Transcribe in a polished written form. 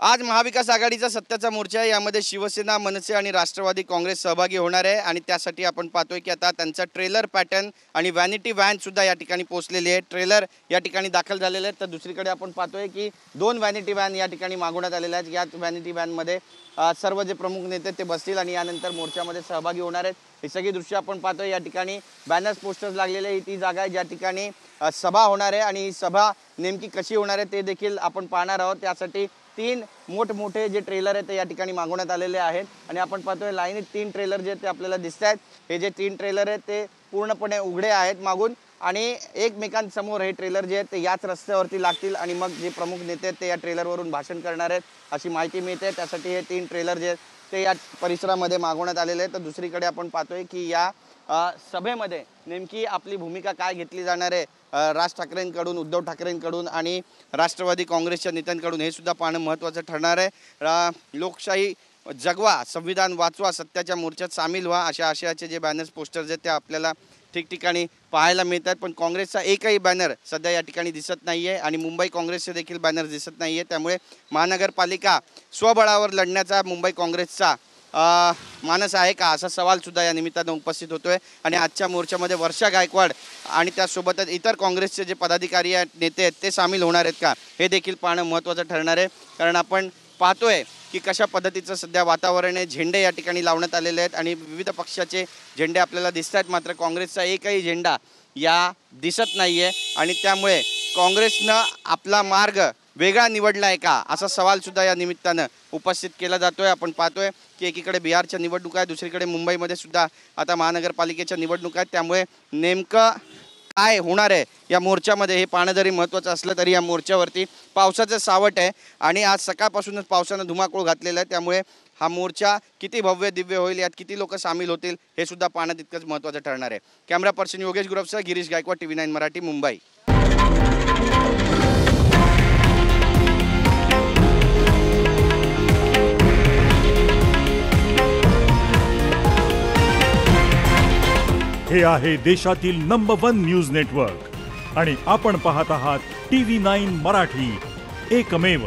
आज महाविकास आघाडीचा सत्याचा मोर्चा आहे। यामध्ये शिवसेना, मनसे आणि राष्ट्रवादी काँग्रेस सहभागी होणार आहे आणि त्यासाठी आपण पाहतोय की आता त्यांचा ट्रेलर पॅटर्न आणि व्हॅनिटी व्हॅन सुद्धा या ठिकाणी पोहोचलेली आहे। ट्रेलर या ठिकाणी दाखल झालेले आहेत, तर दुसरीकडे आपण पाहतोय की दोन व्हॅनिटी व्हॅन या ठिकाणी मागवण्यात आलेल्या आहेत। या व्हॅनिटी व्हॅनमध्ये सर्व जे प्रमुख नेते ते बसतील आणि यानंतर मोर्चामध्ये सहभागी होणार आहेत। ही सगळी दृश्य आपण पाहतोय। या ठिकाणी बॅनर्स, पोस्टर्स लागलेले ही ती जागा आहे ज्या ठिकाणी सभा होणार आहे आणि ही सभा नेमकी कशी होणार आहे ते देखील आपण पाहणार आहोत। त्यासाठी तीन मोठमोठे जे ट्रेलर आहेत ते या ठिकाणी मागवण्यात आलेले आहेत आणि आपण पाहतोय लाईनीत तीन ट्रेलर जे ते आपल्याला दिसत आहेत। हे जे तीन ट्रेलर आहेत ते पूर्णपणे उघडे आहेत मागून आणि एकमेकांसमोर हे ट्रेलर जे आहेत ते याच रस्त्यावरती लागतील आणि मग जे प्रमुख नेते आहेत ते या ट्रेलरवरून भाषण करणार आहेत अशी माहिती मिळते। त्यासाठी हे तीन ट्रेलर जे ते या परिसरामध्ये मागवण्यात आलेले आहेत। तर दुसरीकडे आपण पाहतोय की या सभेमध्ये नेमकी आपली भूमिका काय घेतली जाणार आहे राज ठाकरेंकडून, उद्धव ठाकरेंकडून आणि राष्ट्रवादी काँग्रेसच्या नेत्यांकडून हे सुद्धा पाहणं महत्त्वाचं ठरणार आहे। लोकशाही जगवा, संविधान वाचवा, सत्याच्या मोर्चात सामील व्हा अशा आशयाचे जे बॅनर्स, पोस्टर्स आहेत ते आपल्याला ठिकठिकाणी पाहायला मिळतात। पण काँग्रेसचा एकही बॅनर सध्या या ठिकाणी दिसत नाही आहे आणि मुंबई काँग्रेसचे देखील बॅनर दिसत नाही आहे। त्यामुळे महानगरपालिका स्वबळावर लढण्याचा मुंबई काँग्रेसचा मानस आहे का असा सवाल सुद्धा या निमित्तानं उपस्थित होतोय आणि आजच्या मोर्चामध्ये वर्षा गायकवाड आणि त्यासोबतच इतर काँग्रेसचे जे पदाधिकारी आहेत, नेते आहेत ते सामील होणार आहेत का हे देखील पाहणं महत्त्वाचं ठरणार आहे। कारण आपण पाहतोय की कशा पद्धतीचं सध्या वातावरण आहे। झेंडे या ठिकाणी लावण्यात आलेले आहेत आणि विविध पक्षाचे झेंडे आपल्याला दिसत आहेत, मात्र काँग्रेसचा एकही झेंडा या दिसत नाही आहे आणि त्यामुळे काँग्रेसनं आपला मार्ग वेगळा निवडला आहे का असा सवाल सुद्धा या निमित्तानं उपस्थित केला जातोय। आपण पाहतोय की एकीकडे बिहारच्या निवडणुका आहेत, दुसरीकडे मुंबईमध्ये सुद्धा आता महानगरपालिकेच्या निवडणुका आहेत। त्यामुळे नेमकं काय होणार आहे या मोर्चामध्ये हे पाहणं जरी महत्त्वाचं असलं तरी या मोर्चावरती पावसाचं सावट आहे आणि आज सकाळपासूनच पावसानं धुमाकूळ घातलेलं आहे। त्यामुळे हा मोर्चा किती भव्य दिव्य होईल, यात किती लोक सामील होतील हे सुद्धा पाहणं तितकंच महत्त्वाचं ठरणार आहे। कॅमेरा पर्सन योगेश गुरवसह गिरीश गायकवाड, TV9 मराठी, मुंबई। हे आहे देशातील नंबर 1 न्यूज नेटवर्क आणि आपण पाहत आहात TV9 मराठी, एकमेव।